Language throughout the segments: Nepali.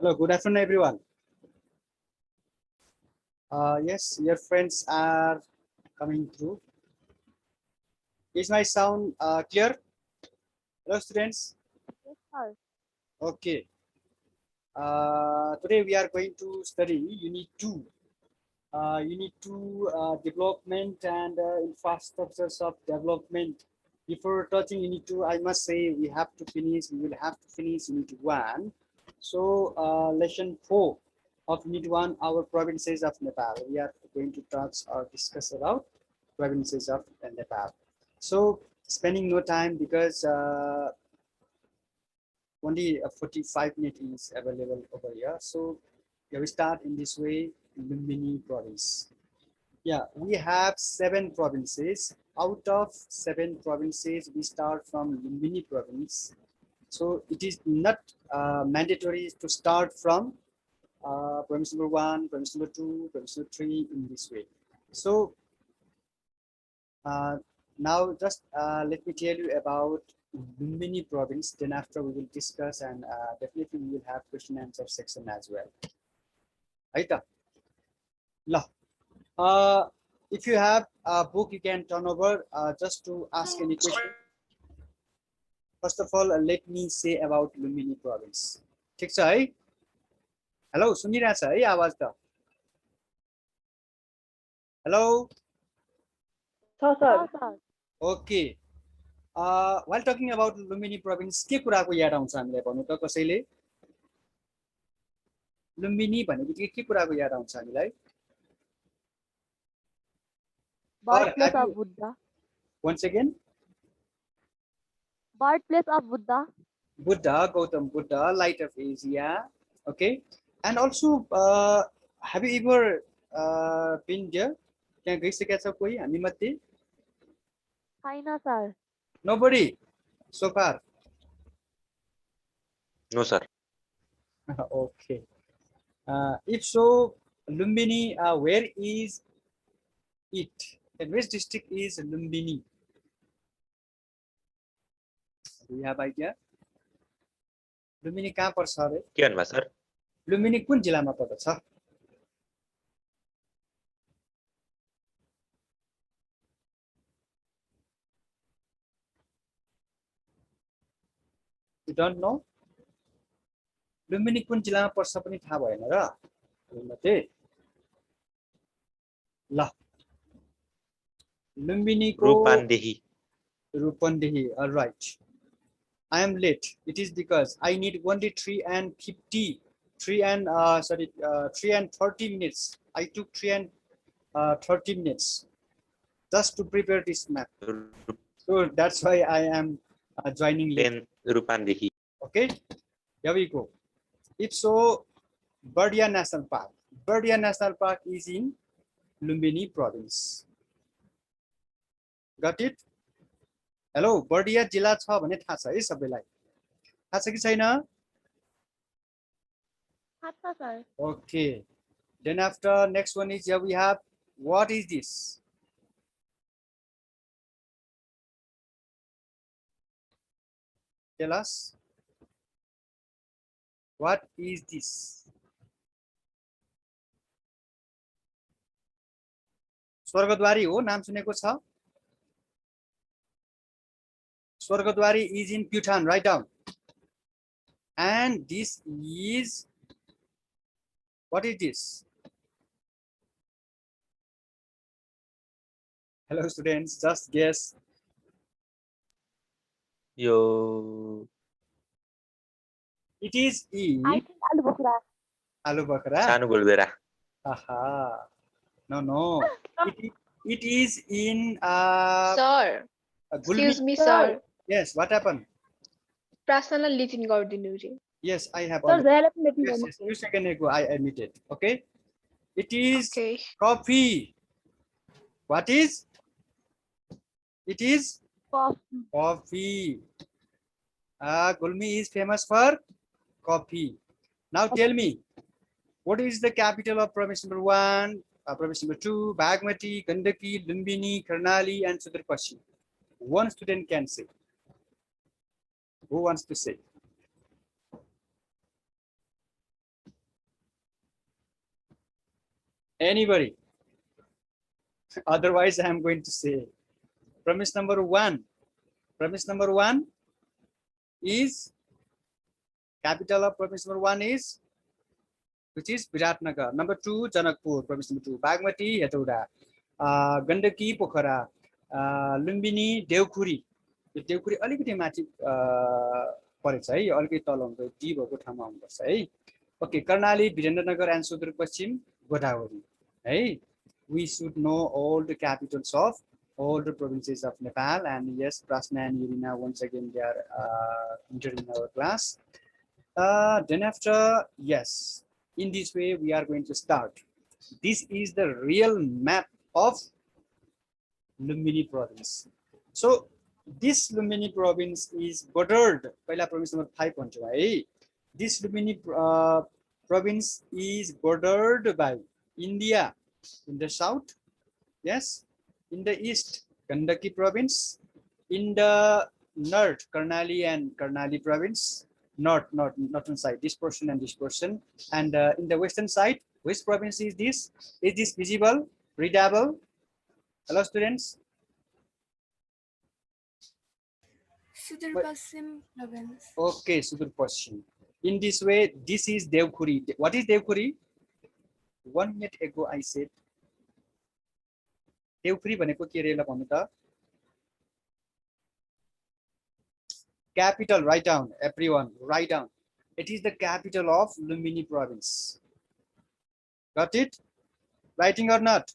Hello, good afternoon, everyone. Yes, your friends are coming through. Is my sound clear? Hello, students. Yes, sir. Okay. Today we are going to study Unit 2. Unit 2 development and infrastructures of development. Before touching Unit 2, I must say we will have to finish Unit 1. So lesson 4 of Unit 1, our provinces of Nepal. We are going to touch or discuss about provinces of Nepal. So spending no time because only 45 minutes is available over here. So we start in this way, Lumbini province. Yeah, we have 7 provinces. Out of 7 provinces, we start from Lumbini province. So it is not mandatory to start from province number 1, province number 2, province number 3 in this way. So now just let me tell you about Lumbini province. Then after we will discuss and definitely we will have question answer section as well. Right? If you have a book, you can turn over just to ask any question. First of all, let me say about Lumbini province. ठिक छ है? हेलो सुनिरहेछ है आवाज त? Hello? Sir, sir. Okay. While talking about Lumbini province, के कुराको याद आउँछ हामीलाई भन्नु त कसैले? लुम्बिनी भनेपछि के कुराको याद आउँछ हामीलाई? Birthplace of Buddha. Once again? Birthplace of Buddha. Buddha, Gautam Buddha, light of Asia. Okay. And also, have you ever been there? त्यहाँ गइसकेका छ कोही हामी मध्ये? China, sir. Nobody so far. No, sir. Okay. If so, Lumbini, where is it? And which district is Lumbini? Do you have idea? Lumbini कहाँ पर्छ अरे? के भन्नुभयो सर? लुम्बिनी कुन जिल्लामा पर्दछ? You don't know? लुम्बिनी कुन जिल्लामा पर्छ पनि थाहा भएन र? ल लुम्बिनीको Rupandehi. All right. I am late. It is because I need only 3 and 30 minutes. I took 3 and 30 minutes just to prepare this map. So that's why I am joining late. Rupandehi. Okay, here we go. If so, Bardia National Park. Bardia National Park is in Lumbini province. Got it? Hello, Bardia जिल्ला छ भने थाहा छ है सबैलाई? थाहा छ कि छैन? Hatha, sir. Okay. Then after next one is here we have, what is this? Tell us. What is this? Swargadwari हो, नाम सुनेको छ? Swargadwari is in Bhutan, write down. And this is, what is this? Hello students, just guess. Yo. It is in I think Alu Bakra. Alu Bakra. Sanu Gulbera. Aha. No. It is in Sir, excuse me, sir. Yes, what happened? Prasana litin गरिदिनु रे. Yes, I have. Sir, Yes, 2 seconds ago I admitted. Okay. It is Okay. coffee. What is? It is Coffee. coffee. Gulmi is famous for coffee. Now tell me, what is the capital of province number 1, province number 2, Bagmati, Gandaki, Lumbini, Karnali, and Sudar Paschim? One student can say. Who wants to say? Anybody? Otherwise, I am going to say province number 1. Province number 1 is capital of province number 1 is which is Viratnagar. Number 2 Janakpur. Province number 2 Bagmati, Hetauda, Gandaki, Pokhara, Lumbini, Devkhuri. Devkhuri अलिकति माथि परेछ है, यो अलिकति तल हुन्छ, डी भएको ठाउँमा आउनुपर्छ है. Okay, Karnali, Virendranagar and Sudurpashchim Godavari. Hey, we should know all the capitals of all the provinces of Nepal, and yes, Prasna and Irina once again they are entering our class. Then after, yes, in this way we are going to start. This is the real map of Lumbini province. So this Lumbini province is bordered. पहिला province number 5 भन्छौ है. This Lumbini province is bordered by India in the south, yes, in the east Gandaki province, in the north Karnali and Karnali province, northern side this portion and this portion, and in the western side, which province is this? Is this visible, readable? Hello students. Sudurpashchim province. Okay, Sudurpashchim. In this way, this is Devkhuri. What is Devkhuri? 1 minute ago I said Devkhuri भनेको के रे ल भन्नु त. Capital, write down, everyone, write down. It is the capital of Lumbini province. Got it? Writing or not?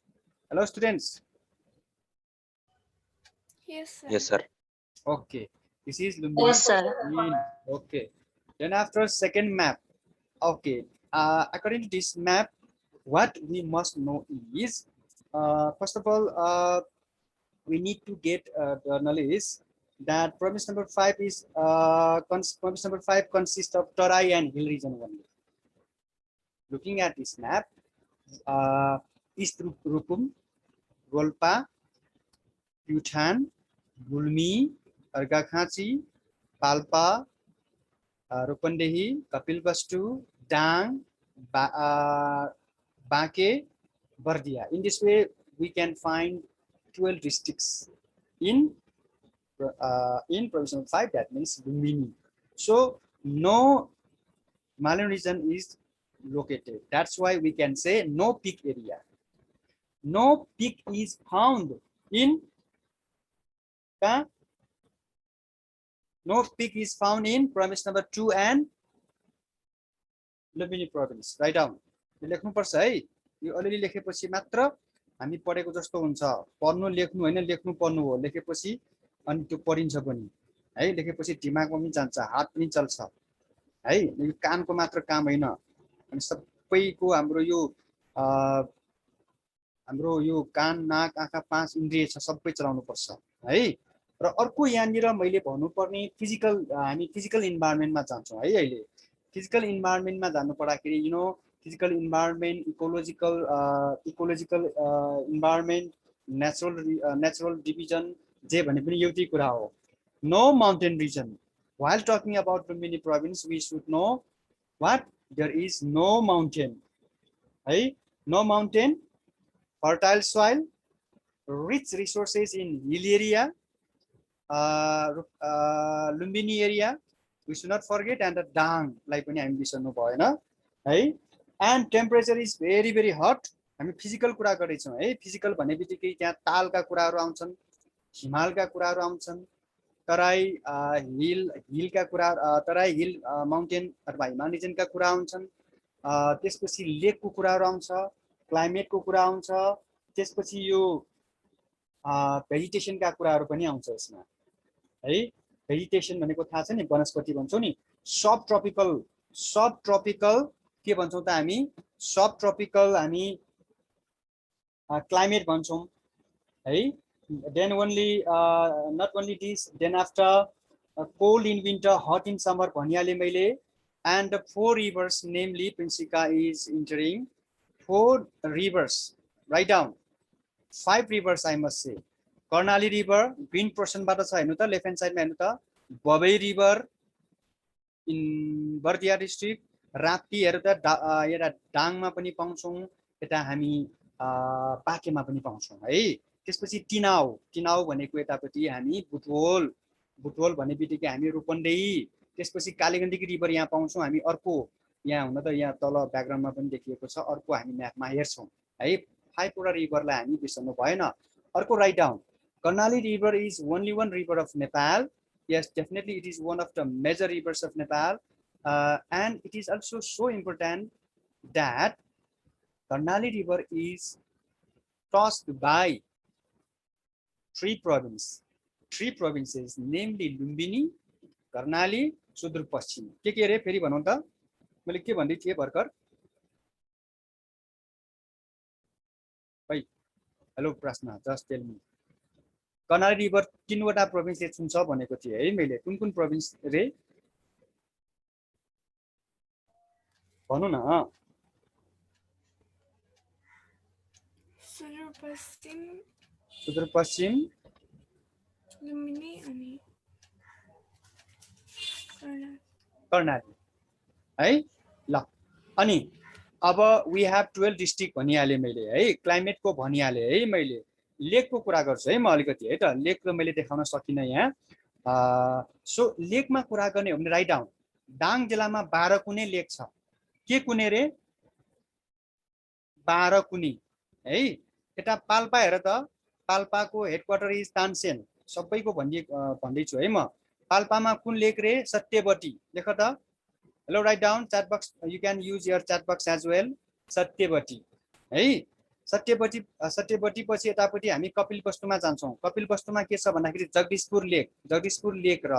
Hello students. Yes, sir. Yes, sir. Okay, this is Lumbini. Yes, sir. Okay, then after second map. Okay, according to this map, what we must know is, first of all, we need to get the knowledge that province number 5 is province number 5 consists of Tarai and hill region only. Looking at this map, East Rukum, Golpa, Putan, Gulmi, Argakhachi, Palpa, Rupandehi, Kapilvastu, Dang, Bake, Bardia. In this way, we can find 12 districts in province number 5. That means Lumbini. So no Malayan region is located. That's why we can say no peak area. No peak is found in no peak is found in province number 2 and Lumbini province. Write down. लेख्नु पर्छ है. यो अलिअलि लेखेपछि मात्र हामी पढेको जस्तो हुन्छ. पढ्नु लेख्नु हैन, लेख्नु पढ्नु हो. लेखेपछि अनि त्यो पढिन्छ पनि है. लेखेपछि दिमागमा पनि जान्छ, हात पनि चल्छ है. यो कानको मात्र काम हैन. अनि सबैको हाम्रो यो कान, नाक, आँखा 5 इन्द्रिय छ, सबै चलाउनु पर्छ है. र अर्को यहाँनिर मैले भन्नुपर्ने हामी फिजिकल इन्भाइरोमेन्टमा जान्छौँ है. अहिले फिजिकल इन्भाइरोमेन्टमा जानु पर्दाखेरि physical environment, ecological environment, natural division, जे भने पनि एउटै कुरा हो. No mountain region. While talking about Lumbini province, we should know what? There is no mountain. Hey? No mountain, fertile soil, rich resources in hill area, Lumbini area, we should not forget, and the Dang, like when I'm बिर्सनु भएन है. And temperature is very very hot. हामी फिजिकल कुरा गर्दैछौँ है. फिजिकल भन्ने बित्तिकै त्यहाँ तालका कुराहरू आउँछन्, हिमालका कुराहरू आउँछन्, तराई हिलका कुरा, तराई हिल माउन्टेन अथवा हिमाल रिजनका कुरा आउँछन्. त्यसपछि लेकको कुराहरू आउँछ, क्लाइमेटको कुरा आउँछ, त्यसपछि यो भेजिटेसनका कुराहरू पनि आउँछ यसमा है. भेजिटेसन भनेको थाहा छ नि, वनस्पति भन्छौँ नि. सब ट्रपिकल के भन्छौँ त हामी? सब ट्रपिकल हामी क्लाइमेट भन्छौँ है. Then only not only this, then after cold in winter, hot in summer भनिहाले मैले. And the 4 rivers, namely Prinsika is entering 4 rivers. Write down 5 rivers I must say. Karnali river green portion बाट छ हेर्नु त, लेफ्ट ह्यान्ड साइडमा हेर्नु त. Babai river in Bardiya district. Rapti हेर्नु त, यता डाङमा पनि पाउँछौँ. यता हामी बाँकेमा पनि पाउँछौँ है। त्यसपछि टिनाउ, टिनाउ भनेको यतापट्टि हामी बुटवल, बुटवल भन्ने बित्तिकै हामी रूपन्देही, त्यसपछि कालीगण्डकी रिभर यहाँ पाउँछौँ हामी। अर्को यहाँ हुन त यहाँ तल ब्याकग्राउन्डमा पनि देखिएको छ, अर्को हामी म्यापमा हेर्छौँ है। 5 वटा रिभरलाई हामी बिर्सनु भएन। अर्को write down, Karnali river is only one river of Nepal. Yes, definitely it is one of the major rivers of Nepal. And it is also so important that Karnali River is crossed by 3 provinces, namely Lumbini, Karnali, Sudurpashchim. के रे फेरि भनौँ त, मैले के भन्दै थिएँ भर्खर? भाइ हेलो प्रश्न, just tell me. Karnali river 3 वटा प्रोभिन्सले छुन्छ भनेको थिएँ है मैले। कुन कुन प्रोभिन्स रे भन्नु न। सुदूरपश्चिम, लुम्बिनी अनि कर्णाली है। ल अनि अब वी हैव 12 डिस्ट्रिक्ट भनिहालेँ मैले है, क्लाइमेटको भनिहालेँ है मैले। लेकको कुरा गर्छु है म अलिकति है त, लेक त मैले देखाउन सकिनँ यहाँ। सो लेकमा कुरा गर्ने हो भने राइट डाउन, दाङ जिल्लामा 12 कुने लेक छ। के कुने रे? 12 कुनी है। यता पाल्पा हेर त, पाल्पाको हेडक्वार्टर इज तानसेन, सबैको भन्दैछु है म। पाल्पामा कुन लेक रे? सत्यवती। देख त, hello write down chat box, you can use your chat box as well. Satyavati है। सत्यवती पछि यतापट्टि हामी कपिलवस्तुमा जान्छौँ। कपिलवस्तुमा के छ भन्दाखेरि जगदीशपुर लेक र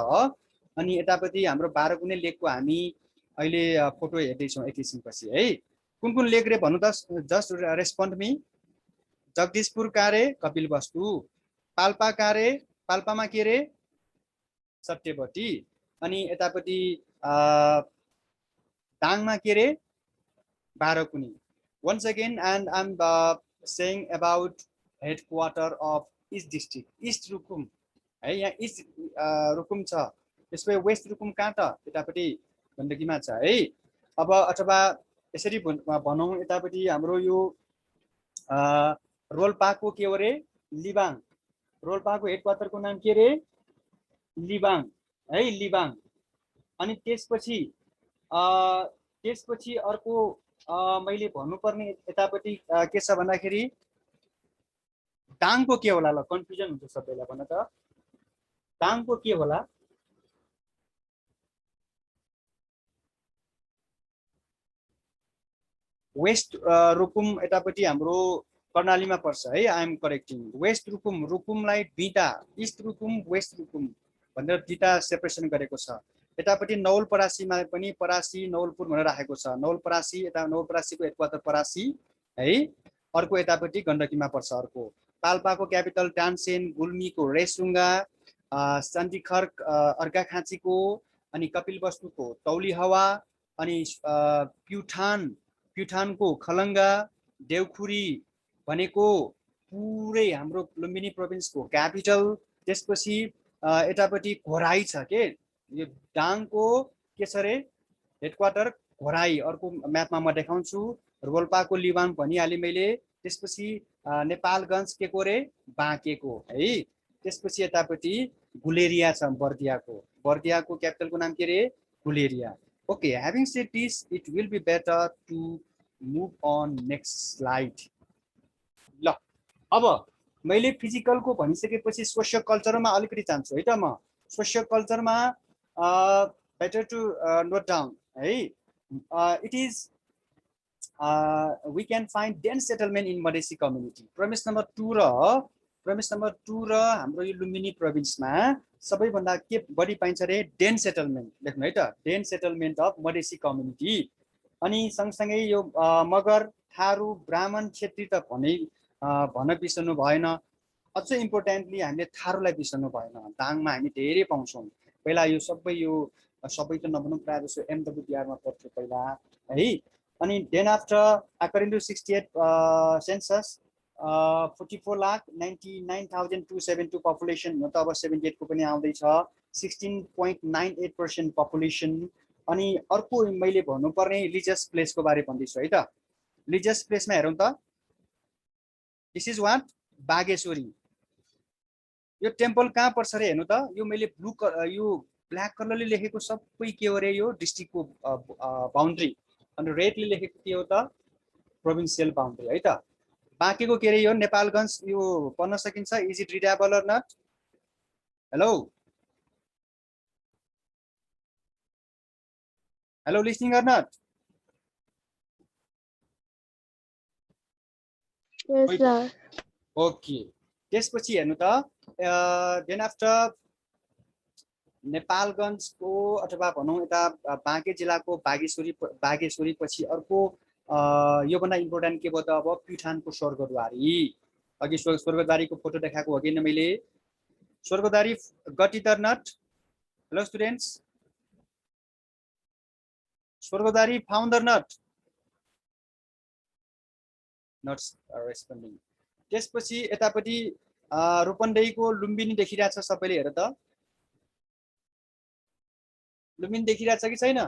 अनि यतापट्टि हाम्रो 12 कुने लेकको हामी अहिले फोटो हेर्दैछौँ एकैछिनपछि है। कुन कुन लेक रे भन्नु त, जस्ट रेस्पोन्ड मी। जगदीशपुर कहाँ रे? कपिलवस्तु। पाल्पा कहाँ रे? पाल्पामा के रे? सत्यवती। अनि यतापट्टि दाङमा के रे? 12 कुनी। Once again, and I'm saying about headquarter of each district, East Rukum है। यहाँ इस्ट रुकुम छ, त्यसपछि वेस्ट रुकुम कहाँ त? यतापट्टि गण्डकीमा छ है। अब अथवा यसरी भनौँ, यतापट्टि हाम्रो यो रोल्पाको के हो रे? लिबाङ। रोल्पाको हेडक्वार्टरको नाम के रे? लिबाङ है, लिबाङ। अनि त्यसपछि अर्को मैले भन्नुपर्ने यतापट्टि के छ भन्दाखेरि दाङको के होला? ल कन्फ्युजन हुन्छ सबैलाई, भन त दाङको के होला? वेस्ट रुकुम यतापट्टि हाम्रो कर्णालीमा पर्छ है। I am correcting. West Rukum, रुकुमलाई दुईटा, इस्ट रुकुम वेस्ट रुकुम भनेर दुईटा सेपरेसन गरेको छ। यतापट्टि नवलपरासीमा पनि परासी नवलपुर भनेर राखेको छ। नवलपरासी, यता नवलपरासीको हेडक्वार्टर परासी है। अर्को यतापट्टि गण्डकीमा पर्छ अर्को। पाल्पाको क्यापिटल तानसेन, गुल्मीको रेसुङ्गा, सन्धिखर्क अर्घाखाँचीको, अनि कपिलवस्तुको तौली हावा, अनि प्युठानको खलङ्गा, देउखुरी भनेको पुरै हाम्रो लुम्बिनी प्रोभिन्सको क्यापिटल। त्यसपछि यतापट्टि घोराई छ के, यो दाङको के छ रे? हेडक्वार्टर घोराई। अर्को म्यापमा म देखाउँछु। रोल्पाको लिबाङ भनिहालेँ मैले। त्यसपछि नेपालगञ्ज के को रे? बाँकेको है। त्यसपछि यतापट्टि गुलेरिया छ, बर्दियाको क्यापिटलको नाम के रे? Guleria. Okay, having said this, it will be better to move on next slide. ल अब मैले फिजिकलको भनिसकेपछि सोसियो कल्चरमा अलिकति जान्छु है त म। सोसियो कल्चरमा बेटर टु नोट डाउन है। It is we can find dense settlement in Madesi community. Premise number 2 र हाम्रो यो लुम्बिनी प्रोभिन्समा सबैभन्दा के बढी पाइन्छ रे? Dense settlement. लेख्नु है त, dense settlement of Madhesi community. अनि सँगसँगै यो मगर, थारू, ब्राह्मण, क्षेत्री त भन्न बिर्सनु भएन। अझ इम्पोर्टेन्टली हामीले थारूलाई बिर्सनु भएन। दाङमा हामी धेरै पाउँछौँ। पहिला यो सबै त नभनौँ, प्रायः जस्तो MWDR मा पर्थ्यो पहिला है। अनि then after according to 68 census 44,99,272 population हो त। अब 78 को पनि आउँदैछ। 16.98% पपुलेसन। अनि अर्को मैले भन्नुपर्ने रिलिजियस प्लेसको बारे भन्दैछु है त। रिलिजियस प्लेसमा हेरौँ त, दिस इज वाट बागेश्वरी। यो टेम्पल कहाँ पर्छ रे हेर्नु त, यो मैले यो ब्ल्याक कलरले लेखेको सबै के हो रे, यो डिस्ट्रिक्टको बाउन्ड्री, अनि रेडले लेखेको के हो त प्रोभिन्सियल बाउन्ड्री है त। बाँकीको के रे यो नेपालगञ्ज यो पढ्न सकिन्छ, is it readable or not? Hello hello, listening or not? Yes, sir. Okay, त्यसपछि हेर्नु त देन आफ्टर नेपालगञ्जको अथवा भनौँ यता बाँके जिल्लाको बागेश्वरी पछि अर्को योभन्दा इम्पोर्टेन्ट के भयो त अब प्युठानको स्वर्गद्वारी। अघि स्वर्गद्वारीको फोटो देखाएको हो कि मैले, Swargadwari got it or not? Hello students, Swargadwari found or not? Not responding. त्यसपछि यतापट्टि रूपन्देहीको लुम्बिनी देखिरहेछ सबैले, हेर त लुम्बिनी देखिरहेछ कि छैन?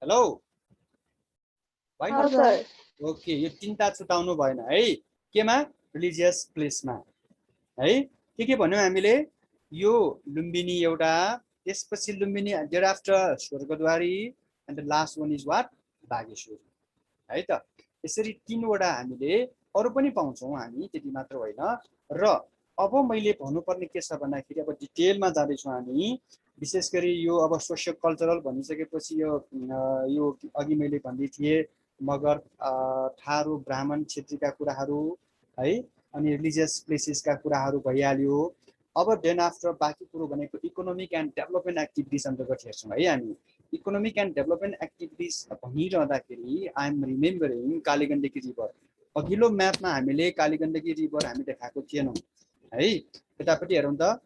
हेलो भएन? हाँ, सर। ओके, यो तीनटा छुटाउनु भएन है, केमा? रिलिजियस प्लेसमा है। के भन्यौँ हामीले? यो लुम्बिनी एउटा, त्यसपछि Lumbini, thereafter Swargadwari, and the last one is what Bageshwari है त। यसरी तीनवटा हामीले अरू पनि पाउँछौँ हामी, त्यति मात्र होइन। र अब मैले भन्नुपर्ने के छ भन्दाखेरि अब डिटेलमा जाँदैछौँ हामी, विशेष गरी यो अब सोसियो कल्चरल भनिसकेपछि यो अघि मैले भन्दै थिएँ मगर थारू ब्राह्मण क्षेत्रीका कुराहरू है, अनि रिलिजियस प्लेसेसका कुराहरू भइहाल्यो। अब देन आफ्टर बाँकी कुरो भनेको इकोनोमिक एन्ड डेभलपमेन्ट एक्टिभिटिज अन्तर्गत हेर्छौँ है हामी। इकोनोमिक एन्ड डेभलपमेन्ट एक्टिभिटिज भनिरहँदाखेरि I am remembering Kaligandaki river. अघिल्लो म्यापमा हामीले कालीगण्डकी रिभर हामी देखाएको थिएनौँ है। यतापट्टि हेरौँ त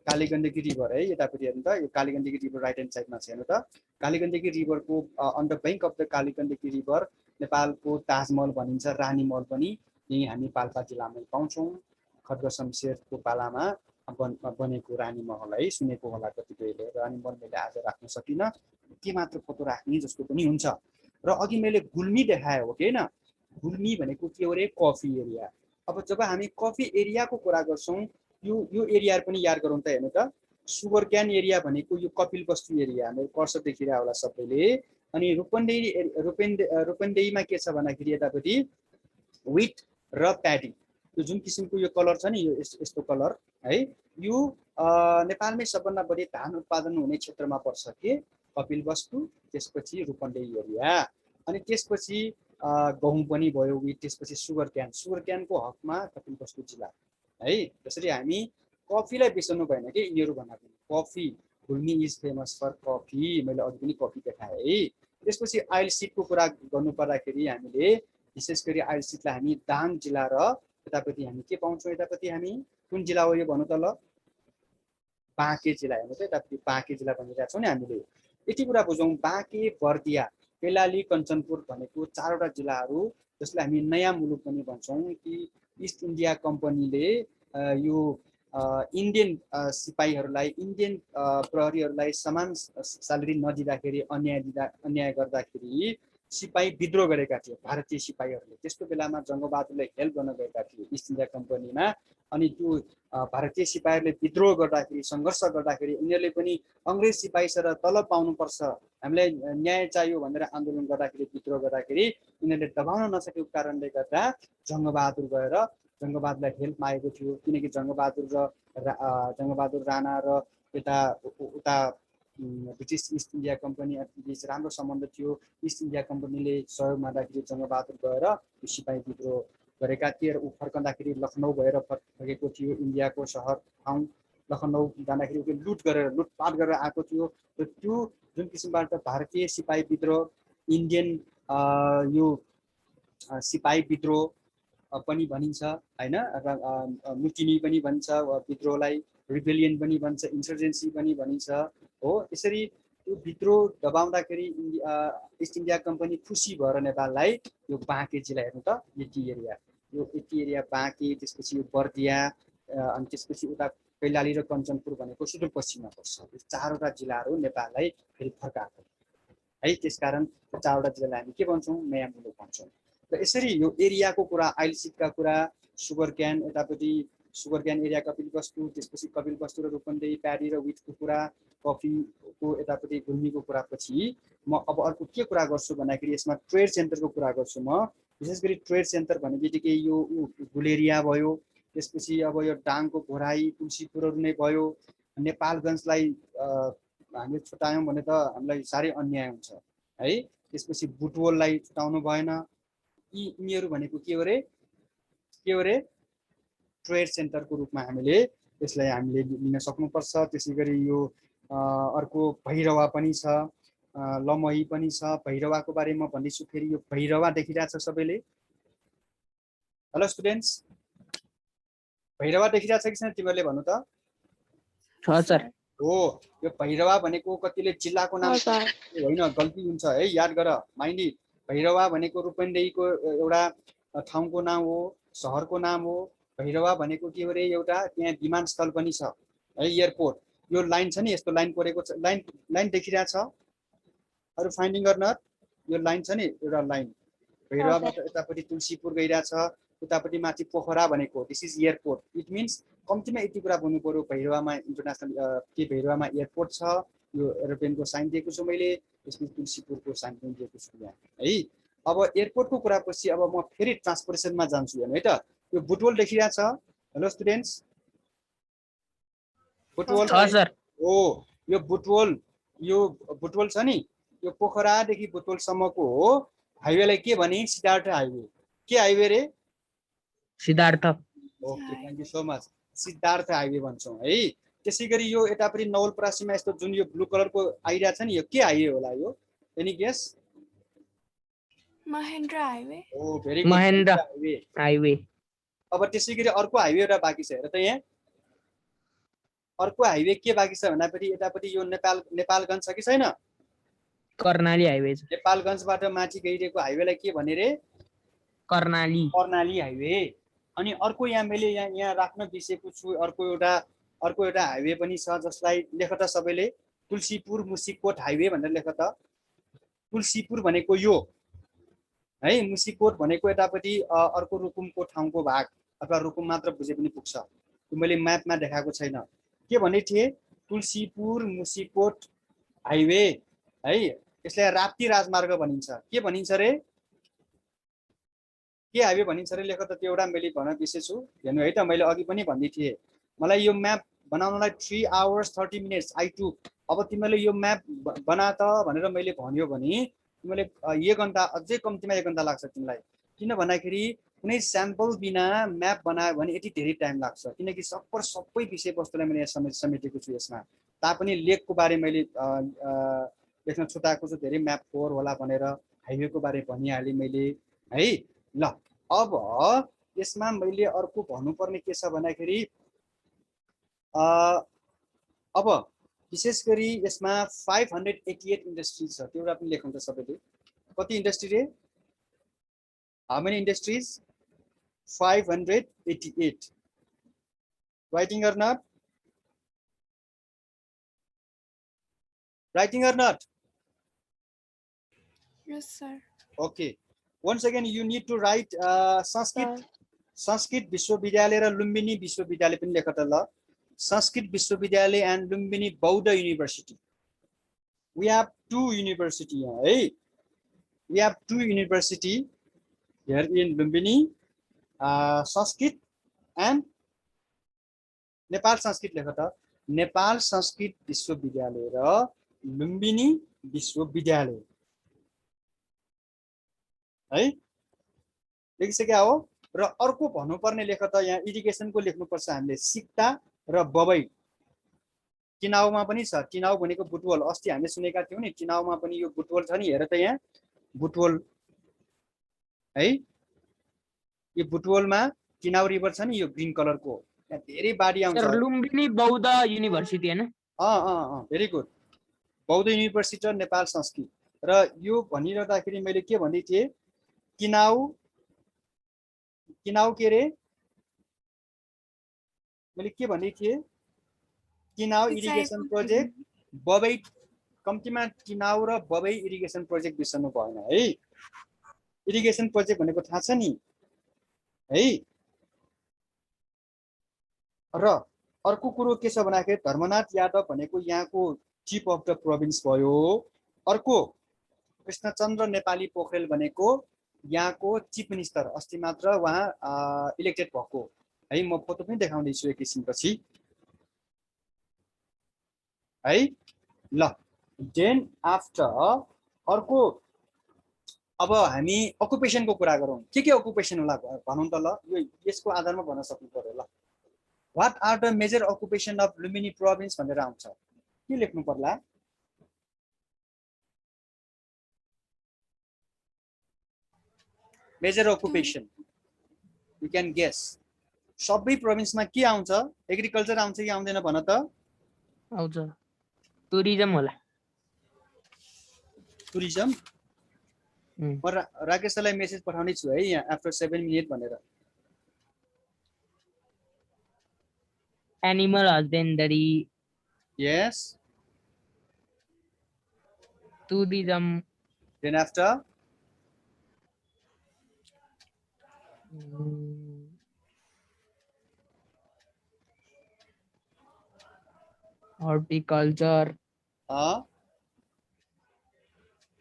कालीगण्डकी रिभर है, यतापट्टि हेर्नु त यो कालीगण्डकी रिभर राइट ह्यान्ड साइडमा छ हेर्नु त। कालीगण्डकी रिभरको on the bank of the Kaligandaki river नेपालको ताजमहल भनिन्छ, रानी महल पनि यही हामी पाल्पा जिल्लामै पाउँछौँ। खड्ग शमशेरको पालामा बनेको रानी महल है, सुनेको होला कतिपयले। रानी महल मैले आज राख्न सकिनँ, के मात्र फोटो राख्ने जस्तो पनि हुन्छ। र अघि मैले गुल्मी देखाएँ हो कि होइन? गुल्मी भनेको के हो रे? Coffee area. अब जब हामी कफी एरियाको कुरा गर्छौँ, यो एरिया पनि याद गरौँ त। हेर्नु त, सुगर क्यान एरिया भनेको यो कपिल वस्तु एरिया, हाम्रो कर्सर देखिरह होला सबैले। अनि रूपन्देहीमा के छ भन्दाखेरि यतापट्टि विट र प्याडी, यो जुन किसिमको यो कलर छ नि, यो यस्तो कलर है, यो नेपालमै सबभन्दा बढी धान उत्पादन हुने क्षेत्रमा पर्छ के? कपिल वस्तु, त्यसपछि रूपन्देही एरिया, अनि त्यसपछि गहुँ पनि भयो विट, त्यसपछि सुगर क्यानको हकमा कपिल वस्तु जिल्ला है। त्यसरी हामी कफीलाई बिर्सनु भएन कि यिनीहरू भन्दा पनि। Coffee, Gulmi is famous for coffee, मैले अघि पनि कफी देखाएँ है। त्यसपछि आइल सिडको कुरा गर्नु पर्दाखेरि हामीले विशेष गरी आइल सिडलाई हामी दाङ जिल्ला र यतापट्टि हामी के पाउँछौँ? यतापट्टि हामी कुन जिल्ला हो यो भन्नु त ल? बाँके जिल्ला। हेर्नु त यतापट्टि बाँके जिल्ला भनिरहेको छौँ नि हामीले। यति कुरा बुझौँ, बाँके, बर्दिया, कैलाली, कञ्चनपुर भनेको चारवटा जिल्लाहरू जसलाई हामी नयाँ मुलुक पनि भन्छौँ कि इस्ट इन्डिया कम्पनीले यो इन्डियन सिपाहीहरूलाई, इन्डियन प्रहरीहरूलाई समान स्यालेरी नदिँदाखेरि, अन्याय गर्दाखेरि सिपाही विद्रोह गरेका थिए भारतीय सिपाहीहरूले। त्यस्तो बेलामा जङ्गबहादुरले हेल्प गर्न गएका थिए इस्ट इन्डिया कम्पनीमा। अनि त्यो भारतीय सिपाहीहरूले विद्रोह गर्दाखेरि, सङ्घर्ष गर्दाखेरि उनीहरूले पनि अङ्ग्रेज सिपाहीसँग तलब पाउनुपर्छ, हामीलाई न्याय चाहियो भनेर आन्दोलन गर्दाखेरि, विद्रोह गर्दाखेरि उनीहरूले दबाउन नसकेको कारणले गर्दा जङ्गबहादुर गएर जङ्गबहादुरलाई हेल्प मागेको थियो। किनकि जङ्गबहादुर राणा र यता उता ब्रिटिस इस्ट इन्डिया कम्पनी बिच राम्रो सम्बन्ध थियो। इस्ट इन्डिया कम्पनीले सहयोग माग्दाखेरि जङ्गबहादुर गएर सिपाही विद्रोह गरेका थिए र ऊ फर्कँदाखेरि लखनऊ भएर फर्केको थियो। इन्डियाको सहर ठाउँ लखनऊ जाँदाखेरि लुटपाट गरेर आएको थियो। र त्यो जुन किसिमबाट भारतीय सिपाही विद्रोह, इन्डियन यो सिपाही विद्रोह पनि भनिन्छ होइन, मुटिनी पनि भन्छ विद्रोहलाई, रिबेलियन पनि भन्छ, इन्सर्जेन्सी पनि भनिन्छ हो। यसरी त्यो विद्रोह दबाउँदाखेरि इस्ट इन्डिया कम्पनी खुसी भएर नेपाललाई यो बाँके जिल्ला, हेर्नु त यति एरिया बाँके, त्यसपछि यो बर्दिया, अनि त्यसपछि उता कैलाली र कञ्चनपुर भनेको सुदूरपश्चिममा पर्छ। यो चारवटा जिल्लाहरू नेपाललाई फेरि फर्काएको है। त्यसकारण चारवटा जिल्लालाई हामी के भन्छौँ? नयाँ मुलुक भन्छौँ। र यसरी यो एरियाको कुरा, आइलसिटका कुरा, सुगर क्यान यतापट्टि सुगर क्यान एरिया कपिलवस्तु, त्यसपछि कपिलवस्तु र रूपन्देही, प्याडी र विटको कुरा, कफीको यतापट्टि गुल्मीको कुरा पछि म अब अर्को के कुरा गर्छु भन्दाखेरि यसमा ट्रेड सेन्टरको कुरा गर्छु म। विशेष गरी ट्रेड सेन्टर भन्ने बित्तिकै यो गुलेरिया भयो, त्यसपछि अब यो डाङको घोराई, तुलसीपुरहरू नै भयो। नेपालगञ्जलाई हामीले छुटायौँ भने त हामीलाई साह्रै अन्याय हुन्छ है। त्यसपछि बुटवललाई छुटाउनु भएन। यिनीहरू भनेको के हो रे ट्रेड सेन्टरको रूपमा हामीले यसलाई हामीले लिन सक्नुपर्छ। त्यसै गरी यो अर्को भैरवा पनि छ, लमही पनि छ। भैरवाको बारेमा भन्दैछु फेरि। यो भैरवा देखिरहेछ सबैले? हेलो स्टुडेन्ट्स, भैरवा देखिरहेछ कि छैन तिमीहरूले भन्नु त? सर हो, यो भैरवा भनेको कतिले जिल्लाको नाम होइन, गल्ती हुन्छ है, याद गर माइन्डी। भैरवा भनेको रूपन्देहीको एउटा ठाउँको नाम हो, सहरको नाम हो। भैरवा भनेको के हो रे, एउटा त्यहाँ विमानस्थल पनि छ है, एयरपोर्ट। यो लाइन छ नि, यस्तो लाइन कोरेको छ, लाइन देखिरहेछ अरू फाइन्डिङ गर्न? यो लाइन छ नि एउटा लाइन, भैरवाबाट यतापट्टि तुलसीपुर गइरहेछ, उतापट्टि माथि पोखरा भनेको this is airport. It means कम्तीमा यति कुरा भन्नु पर्यो, भैरवामा इन्टरनेसनल के भैरवामा एयरपोर्ट छ। यो एरोप्लेनको साइन दिएको छु मैले, यसमा तुलसीपुरको साइन पनि दिएको छु यहाँ है। अब एयरपोर्टको कुरा पछि अब म फेरि ट्रान्सपोर्टेसनमा जान्छु हेर्नु है त। यो बुटवल देखिरहेछ? हेलो स्टुडेन्ट्स, बुटवल हो। यो बुटवल छ नि, यो पोखरादेखि बुटवलसम्मको हो हाइवेलाई के भने? सिद्धार्थ हाइवे। के हाइवे रे? Siddhartha. Okay, thank you so much. Siddhartha highway भन्छौँ है। त्यसै गरी यो यतापट्टि नवलपरासीमा यस्तो जुन यो ब्लू कलरको आइडिया छ नि, यो के हाइवे होला? यो एनी गेस? महेन्द्र हाइवे। ओ भेरी गुड, महेन्द्र हाइवे। अब त्यसै गरी अर्को हाइवे एउटा बाँकी छ हेर त यहाँ। अर्को हाइवे के बाँकी छ भन्दाखेरि यतापट्टि यो नेपालगञ्ज छ कि छैन? कर्णाली हाइवे। नेपालगञ्जबाट माथि गइरहेको हाइवेलाई के भने रे? कर्णाली हाइवे। अनि अर्को यहाँ मैले यहाँ राख्न बिर्सेको छु, अर्को एउटा हाइवे पनि छ जसलाई लेख त सबैले, तुलसीपुर मुसिकोट हाइवे भनेर लेख त। तुलसीपुर भनेको यो है, मुसिकोट भनेको यतापट्टि अर्को रुकुमको ठाउँको भाग, अथवा रुकुम मात्र बुझे पनि पुग्छ। त्यो मैले म्यापमा देखाएको छैन। के भने थिएँ? तुलसीपुर मुसिकोट हाइवे है, यसलाई राप्ती राजमार्ग भनिन्छ। के भनिन्छ रे? के हाइवे भनिन्छ रे? लेख त त्यो एउटा मैले भन्न बिर्सेछु हेर्नु है त। मैले अघि पनि भन्दै थिएँ, मलाई यो म्याप बनाउनलाई 3 hours 30 minutes आई टुक। अब तिमीले यो म्याप बना त भनेर मैले भन्यो भने तिमीले 1 घन्टा, अझै कम्तीमा 1 घन्टा लाग्छ तिमीलाई। किन भन्दाखेरि कुनै स्याम्पल बिना म्याप बनायो भने यति धेरै टाइम लाग्छ, किनकि सबै विषयवस्तुलाई मैले यहाँ समेटेको छु यसमा। तापनि लेकको बारे मैले लेख्न छुटाएको छु, धेरै म्याप फोहोर होला भनेर। हाइवेको बारे भनिहालेँ मैले है। ल अब यसमा मैले अर्को भन्नुपर्ने के छ भन्दाखेरि अब विशेष गरी यसमा 588 इन्डस्ट्रिज छ। त्यो एउटा पनि लेख्नु त सबैले। कति इन्डस्ट्री रे? How many industries? 588। Writing or not? Writing or not? Yes, sir. Okay. Once again, you need to write Sanskrit Vishwavidyalaya र लुम्बिनी विश्वविद्यालय पनि लेख त ल। Sanskrit Vishwavidyalaya and Lumbini Bauddha University. We have 2 university here, hey? We have 2 university here in Lumbini, Sanskrit and Nepal Sanskrit लेख त। नेपाल संस्कृत विश्वविद्यालय र लुम्बिनी विश्वविद्यालय है, लेखिसक्या हो। र अर्को भन्नुपर्ने लेख त यहाँ इरिगेसनको लेख्नुपर्छ हामीले, सिक्ता र बबई। चिनाउमा पनि छ, चिनाउ भनेको बुटवल, अस्ति हामीले सुनेका थियौँ नि, चिनाउमा पनि यो बुटवल छ नि, हेर त यहाँ बुटवल है। यो बुटवलमा चिनाउ रिभर छ नि, यो ग्रीन कलरको, यहाँ धेरै बाढी आउँछ। लुम्बिनी बौद्ध युनिभर्सिटी हैन? Very good. बौद्ध युनिभर्सिटी र नेपाल संस्कृत। र यो भनिरहँदाखेरि मैले के भन्दै थिएँ? किनाउ के रे? मैले के भन्दै थिएँ? किनाउ इरिगेसन प्रोजेक्ट, बबई, कम्तीमा किनाउ र बबई इरिगेसन प्रोजेक्ट बिर्सनु भएन है। इरिगेसन प्रोजेक्ट भनेको थाहा छ नि है। र अर्को कुरो के छ भन्दाखेरि धर्मनाथ यादव भनेको यहाँको चिफ अफ द प्रोभिन्स भयो। अर्को कृष्णचन्द्र नेपाली पोखरेल भनेको यहाँको चिफ मिनिस्टर, अस्ति मात्र उहाँ इलेक्टेड भएको है। म फोटो पनि देखाउँदैछु एकैछिनपछि है ल। देन आफ्टर अर्को अब हामी अकुपेसनको कुरा गरौँ। के अकुपेसन होला भनौँ त ल, यो यसको आधारमा भन्न सक्नु पर्यो ल। What are the major occupation of Lumbini province भनेर आउँछ, के लेख्नु पर्ला? Major occupation you can guess. सबै प्रोभिन्समा के आउँछ? एग्रिकल्चर आउँछ कि आउँदैन भन त? आउँछ टुरिज्म होला। टुरिज्म। म राकेश सरलाई मेसेज पठाउने छु है यहाँ आफ्टर 7 मिनेट भनेर। Animal husbandry, yes. Tourism, then after horticulture,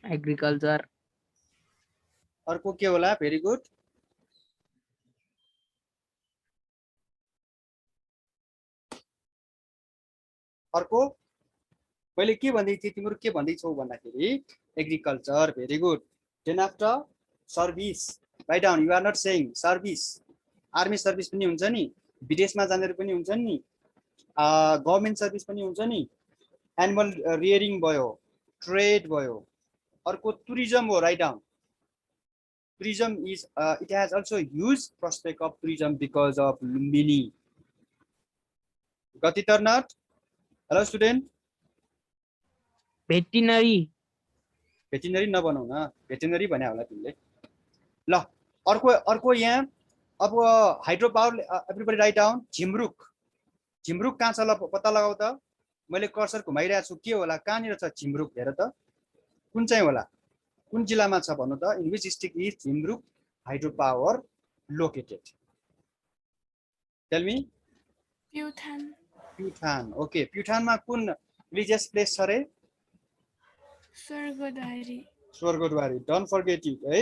agriculture. अर्को के होला? Very good. अर्को मैले के भन्दै थिएँ, तिम्रो के भन्दै छौ भन्दाखेरि agriculture. Very good. Then after service, write down. You are not saying service. Army service पनि हुन्छ नि, विदेशमा जानेर पनि हुन्छ नि, गभर्नमेन्ट सर्भिस पनि हुन्छ नि। एनिमल रियरिङ भयो, ट्रेड भयो। अर्को टुरिज्म हो, write down. Tourism is it has also huge prospect of tourism because of Lumbini. Got it or not? Hello student. Veterinary, veterinary नबनाऊ न, भेटिनरी भने होला तिमीले। ल अर्को यहाँ अब hydro power, everybody write down. Jhimruk. Jhimruk कहाँ छ ल पत्ता लगाऊ त। मैले कर्सर घुमाइरहेको छु, के होला कहाँनिर छ झिमरुक? हेर त कुन चाहिँ होला, कुन जिल्लामा छ भन्नु त? In which district is Jhimruk hydro power located? Tell me. Pyuthan. Pyuthan, okay. प्युठानमा कुन रिलिजियस प्लेस छ रे? Swargadwari. Swargadwari, don't forget it है।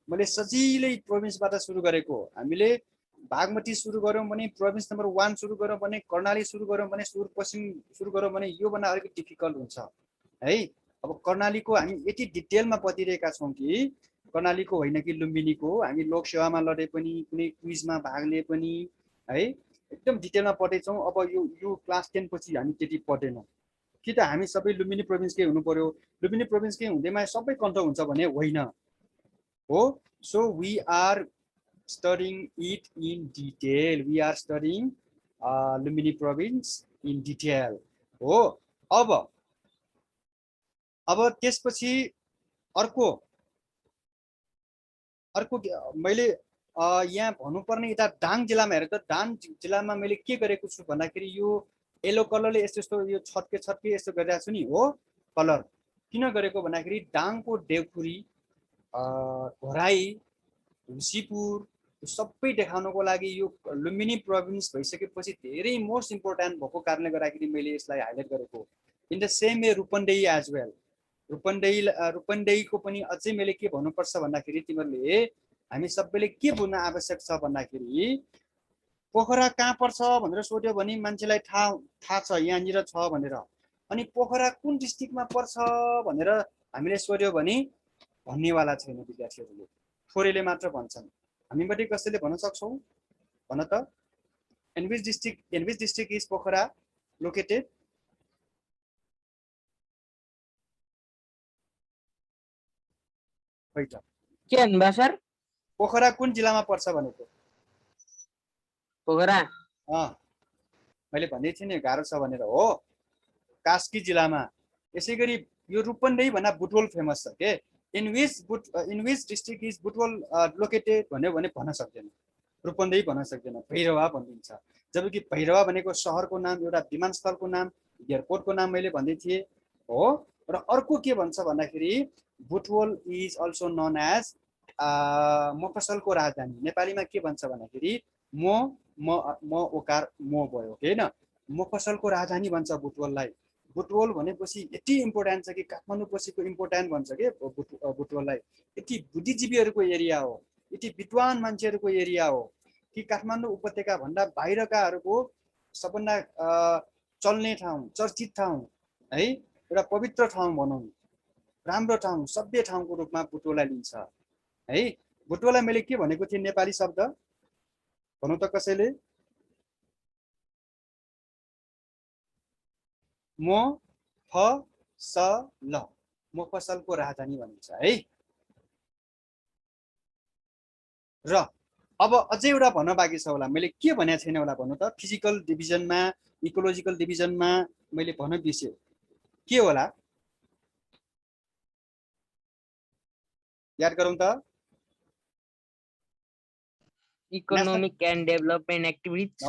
मैले सजिलै प्रोभिन्सबाट सुरु गरेको। हामीले बागमती सुरु गऱ्यौँ भने, प्रोभिन्स नम्बर 1 सुरु गऱ्यौँ भने, कर्णाली सुरु गऱ्यौँ भने, सुदूरपश्चिम सुरु गऱ्यौँ भने योभन्दा अलिकति डिफिकल्ट हुन्छ है। अब कर्णालीको हामी यति डिटेलमा पढिरहेका छौँ कि कर्णालीको होइन कि लुम्बिनीको। हामी लोकसेवामा लडे पनि, कुनै क्विजमा भाग लिए पनि है, एकदम डिटेलमा पढेछौँ। अब यो क्लास 10 पछि हामी त्यति पढेनौँ कि त हामी सबै लुम्बिनी प्रोभिन्सकै हुनु पर्यो, लुम्बिनी प्रोभिन्सकै हुँदैमा सबै कन्ट्रोल हुन्छ भने होइन हो। So we are studying it in detail. We are studying Lumbini province in detail हो। अब त्यसपछि अर्को मैले यहाँ भन्नुपर्ने यता दाङ जिल्लामा हेरेर त, दाङ जिल्लामा मैले के गरेको छु भन्दाखेरि यो येलो कलरले यस्तो यो छटके यस्तो गरिरहेको छु नि हो कलर। किन गरेको भन्दाखेरि दाङको देवपुरी, घोराई, हुसीपुर सबै देखाउनको लागि यो लुम्बिनी प्रोभिन्स भइसकेपछि धेरै मोस्ट इम्पोर्टेन्ट भएको कारणले गर्दाखेरि मैले यसलाई हाइलाइट गरेको। In the same way Rupandehi as well. रूपन्देहीको पनि अझै मैले के भन्नुपर्छ भन्दाखेरि तिमीहरूले हामी सबैले के बुझ्न आवश्यक छ भन्दाखेरि पोखरा कहाँ पर्छ भनेर सोध्यो भने मान्छेलाई थाहा छ यहाँनिर छ भनेर। अनि पोखरा कुन डिस्ट्रिक्टमा पर्छ भनेर हामीले सोध्यो भने भन्नेवाला छैन विद्यार्थीहरूले, थोरैले मात्र भन्छन्। हामीबाट कसैले भन्न सक्छौँ भन त? In which district is Pokhara located? के भन्नुभयो सर? पोखरा कुन जिल्लामा पर्छ भनेको? पोखरा मैले भन्दै थिएँ नि गाह्रो छ भनेर हो। कास्की जिल्लामा। यसै गरी यो रूपन्देही भन्दा बुटवल फेमस छ के। In which district is Butwal located भन्यो भने भन्न सक्दैन, रूपन्देही भन्न सक्दैन, भैरवा भनिदिन्छ। जबकि भैरवा भनेको सहरको नाम, एउटा विमानस्थलको नाम, एयरपोर्टको नाम मैले भन्दै थिएँ हो। र अर्को के भन्छ भन्दाखेरि Butwal is also known as मफसलको राजधानी नेपालीमा के भन्छ भन्दाखेरि म ओकार म भयो हैन मफसलको राजधानी भन्छ बुटवललाई बुटवल भनेपछि यति इम्पोर्टेन्ट छ कि काठमाडौँ पछिको इम्पोर्टेन्ट भन्छ के बुटवललाई यति बुद्धिजीवीहरूको एरिया हो यति विद्वान मान्छेहरूको एरिया हो कि काठमाडौँ उपत्यका भन्दा बाहिरकाहरूको सबभन्दा चल्ने ठाउँ चर्चित ठाउँ है एउटा पवित्र ठाउँ भनौँ राम्रो ठाउँ सभ्य ठाउँको रूपमा बुटवललाई लिन्छ है बुटवललाई मैले के भनेको थिएँ नेपाली शब्द भनौँ त कसैले म फ स ल मफसलको राजधानी भनिन्छ है र अब अझै एउटा भन्न बाँकी छ होला मैले के भनेको छैन होला भन्नु त फिजिकल डिभिजनमा इकोलोजिकल डिभिजनमा मैले भन्न बिर्सेँ के होला याद गरौँ त economic and development activities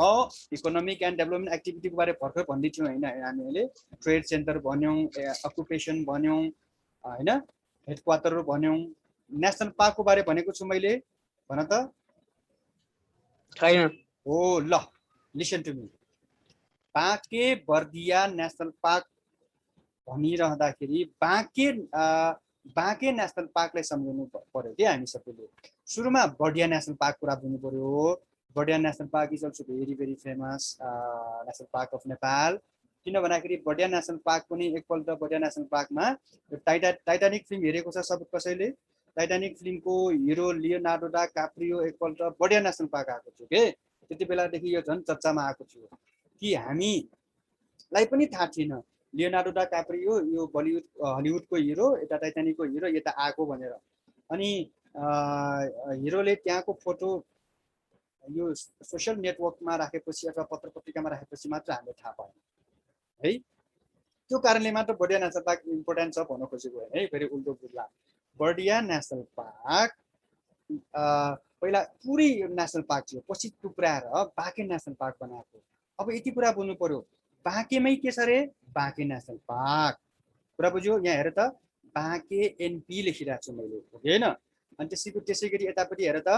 economic and development एक्टिभिटीको बारे भर्खर भन्दै थियौँ होइन हामीले ट्रेड सेन्टर भन्यौँ अकुपेसन भन्यौँ होइन हेडक्वार्टरहरू भन्यौँ नेसनल पार्कको बारे भनेको छु मैले भन त छैन हो ल listen to me Banke Bardiya national park भनिरहँदाखेरि बाँके नेसनल पार्कलाई सम्झाउनु पर्यो कि हामी सबैले सुरुमा बर्दिया नेसनल पार्क कुरा बुझ्नु पर्यो Bardiya national park is also very very famous national park of Nepal किन भन्दाखेरि बर्दिया नेसनल पार्क पनि एकपल्ट बर्दिया नेसनल पार्कमा टाइटानिक फिल्म हेरेको छ सब कसैले टाइटानिक फिल्मको हिरो लियोनार्डो डा काप्रियो एकपल्ट बर्दिया नेसनल पार्क आएको थियो के त्यति बेलादेखि यो झन् चर्चामा आएको थियो कि हामीलाई पनि थाहा थिएन लियोनार्डो डा काप्रियो यो हलिउडको हिरो यता टाइटानिकको हिरो यता आएको भनेर अनि हिरोले त्यहाँको फोटो यो सोसियल नेटवर्कमा राखेपछि अथवा पत्र पत्रिकामा राखेपछि मात्र हामीले थाहा पायौँ है त्यो कारणले मात्र बर्दिया नेसनल पार्क इम्पोर्टेन्ट छ भन्न खोजेको होइन है फेरि उल्टो बुझ्ला बर्दिया नेसनल पार्क पहिला पुरै नेसनल पार्क थियो पछि टुक्राएर बाँके नेसनल पार्क बनाएको अब यति कुरा बुझ्नु पर्यो बाँकेमै के छ रे बाँके नेसनल पार्क कुरा बुझ्यो यहाँ हेर त बाँके एनपी लेखिरहेको छु मैले होइन अनि त्यसै गरी यतापट्टि हेर त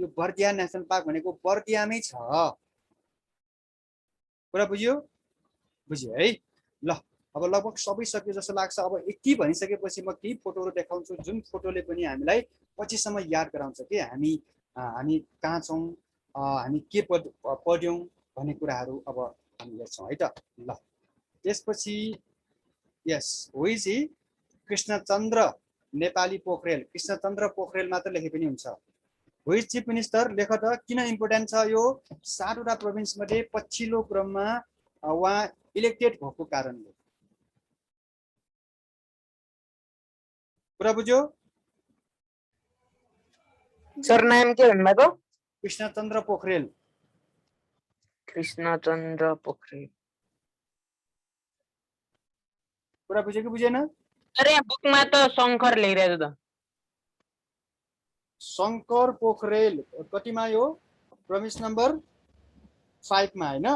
यो बर्दिया नेसनल पार्क भनेको बर्दियामै छ कुरा बुझ्यो है ल अब लगभग सबै सक्यो जस्तो लाग्छ अब यति भनिसकेपछि म केही फोटोहरू देखाउँछु जुन फोटोले पनि हामीलाई पछिसम्म याद गराउँछ कि हामी कहाँ छौँ हामी के पढ्यौँ भन्ने कुराहरू अब हामी हेर्छौँ है त ल त्यसपछि यस हो इज कृष्णचन्द्र नेपाली पोखरेल कृष्णचन्द्र पोखरेल मात्र लेखे पनि हुन्छ हो इज चिफ मिनिस्टर लेख त किन इम्पोर्टेन्ट छ यो 7 वटा प्रोभिन्समध्ये पछिल्लो क्रममा उहाँ इलेक्टेड भएको कारणले कुरा बुझ्यो सर नाम के भन्नुभएको कृष्णचन्द्र पोखरेल कृष्णचन्द्र पोखरेल कुरा बुझ्यो कि बुझेन अरे यहाँ बुकमा त शङ्कर लेखिरहेको छ त शङ्कर पोखरेल कतिमा यो प्रोभिन्स नम्बर 5 मा हैन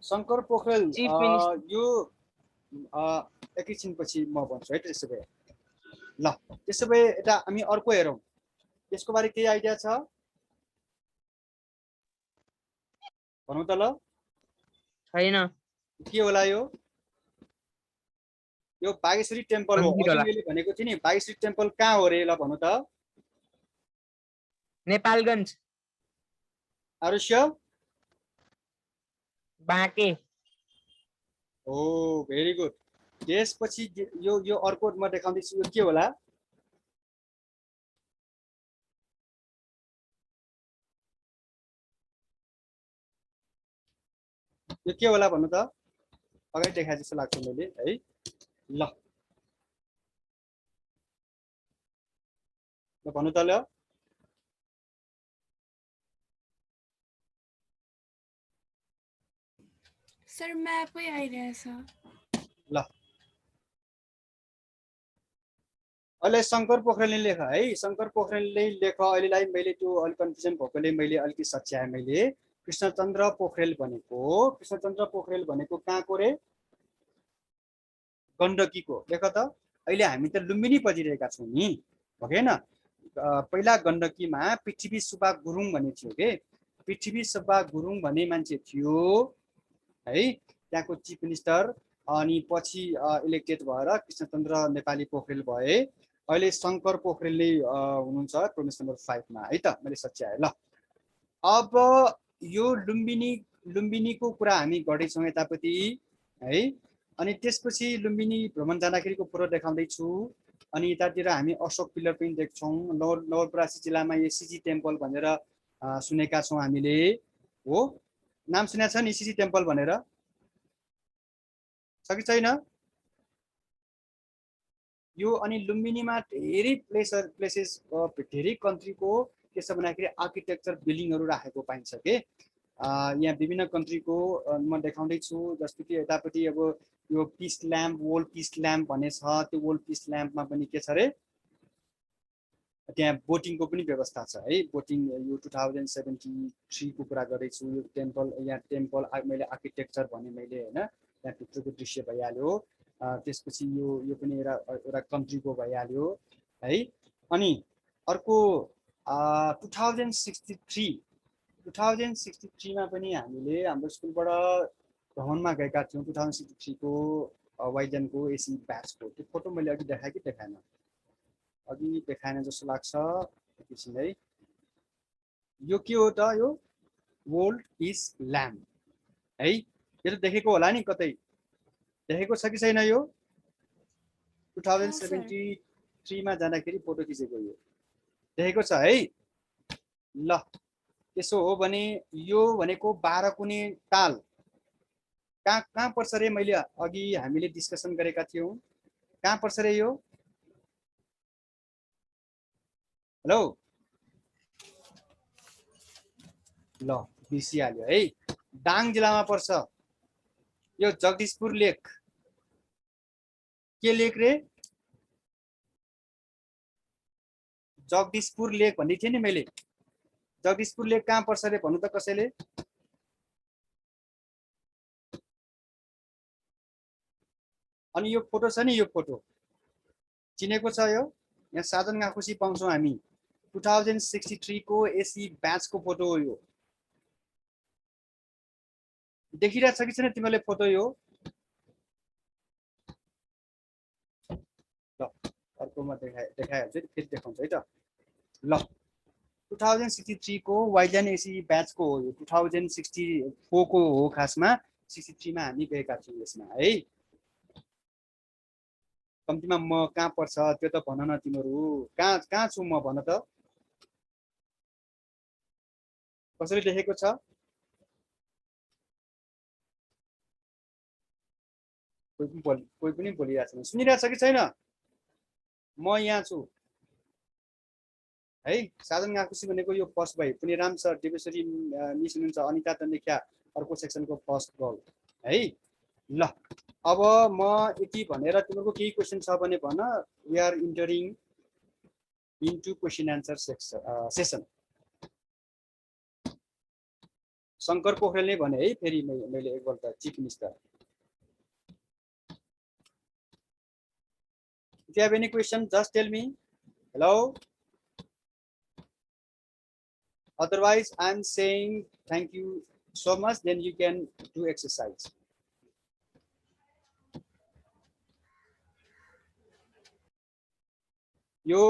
शङ्कर पोखरेल Chief Minister. यो एकैछिनपछि म भन्छु है त्यसो भए ल त्यसो भए यता हामी अर्को हेरौँ यसको बारे केही आइडिया छ भनौँ त ल छैन के होला यो बागेश्वरी टेम्पल हो मन्दिर होला। मैले भनेको थिएँ नि बागेश्वरी टेम्पल कहाँ हो रे ल भनौँ त नेपालगञ्ज आरुष्य बाँके ओ भेरी गुड त्यसपछि यो अर्को म देखाउँदैछु यो के होला यो के होला भन्नु त अगाडि देखाए जस्तो लाग्छ मैले है ल भन्नु त ल सर म्यापै आइरहेछ ल अहिले शङ्कर पोखरेलले लेख है शङ्कर पोखरेलले लेख अहिलेलाई मैले त्यो अलिक कन्फ्युजन भएकोले मैले अलिकति सच्याएँ मैले कृष्णचन्द्र पोखरेल भनेको कहाँको रे गण्डकीको लेख त अहिले हामी त लुम्बिनी पढिरहेका छौँ नि भएन पहिला गण्डकीमा पृथ्वी सुब्बा गुरुङ भन्ने थियो के पृथ्वी सुब्बा गुरुङ भन्ने मान्छे थियो है त्यहाँको चिफ मिनिस्टर अनि पछि इलेक्टेड भएर कृष्णचन्द्र नेपाली पोखरेल भए अहिले शङ्कर पोखरेल नै हुनुहुन्छ प्रोमिस नम्बर 5 मा है त मैले सच्याए ल अब यो लुम्बिनीको कुरा हामी गर्दैछौँ यतापट्टि है अनि त्यसपछि लुम्बिनी भ्रमण जाँदाखेरिको फोटो देखाउँदै छु अनि यतातिर हामी अशोक पिलर पनि देख्छौँ नवलपरासी जिल्लामा एसीजी टेम्पल भनेर सुनेका छौँ हामीले हो नाम सुनेको छ नि एसीजी टेम्पल भनेर छ कि छैन यो अनि लुम्बिनीमा धेरै प्लेसेस धेरै कन्ट्रीको के छ भन्दाखेरि आर्किटेक्चर बिल्डिङहरू राखेको पाइन्छ के यहाँ विभिन्न कन्ट्रीको म देखाउँदै छु जस्तो कि यतापट्टि अब यो peace lamp world peace lamp भन्ने छ त्यो वर्ल्ड पिस ल्याम्पमा पनि के छ रे त्यहाँ बोटिङको पनि व्यवस्था छ है बोटिङ यो 2073 को कुरा गर्दैछु यो टेम्पल यहाँ टेम्पल मैले आर्किटेक्चर भने मैले हैन त्यहाँ भित्रको दृश्य भइहाल्यो त्यसपछि यो पनि एउटा कन्ट्रीको भइहाल्यो है अनि अर्को 2063 मा पनि हामीले हाम्रो स्कुलबाट भ्रमणमा गएका थियौँ 2063 को वाइजनको एसी ब्याचको त्यो फोटो मैले अघि देखाएँ कि देखाएन अघि देखाएन जस्तो लाग्छ एकछिन है यो के हो त यो वर्ल्ड पिस ल्याम्प है यो त देखेको होला नि कतै देखेको छ कि छैन यो 2073 मा जाँदाखेरि फोटो खिचेको यो देखेको छ है ल त्यसो हो भने यो भनेको 12 कुने ताल कहाँ पर्छ रे मैले अघि हामीले डिस्कसन गरेका थियौं कहाँ पर्छ रे यो हेलो ल बिर्सिहाल्यो है दाङ जिल्लामा पर्छ यो जगदीशपुर लेक के लेक रे जगदीशपुर लेक भन्दै थिएँ नि मैले जगदीशपुर लेक कहाँ पर्छ रे भन्नु त कसैले अनि यो फोटो छ नि यो फोटो चिनेको छ यो यहाँ साधन गाखुसी पाउँछौँ हामी 2063 को एसी ब्याचको फोटो हो यो देखिरहेको छ कि छैन तिमीले फोटो यो ल अर्कोमा देखाइहाल्छु फेरि देखाउँछु है त ल 2063 को वाइजन एसी ब्याचको हो यो 2064 को हो खासमा 63 मा हामी गएका थियौँ यसमा है कम्तीमा म कहाँ पर्छ त्यो त भन न तिमीहरू कहाँ छु म भन त कसरी लेखेको छ कोही पनि बोलिरहेको छैन सुनिरहेको छ कि छैन म यहाँ छु है साधन गाकुसी भनेको यो फर्स्ट भाइ पुनि राम सर देवेश्वरी मिस हुनुहुन्छ अनिता तन्देख्या अर्को सेक्सनको फर्स्ट गर्ल है ल अब म यति भनेर तिमीहरूको केही क्वेशन छ भने भन we are entering into question answer session Shankar Pokharel नै भने है फेरि मैले एकपल्ट chief minister If you have any question, just tell me. Hello. Otherwise, I'm saying thank you so much. Then you can do exercise. यो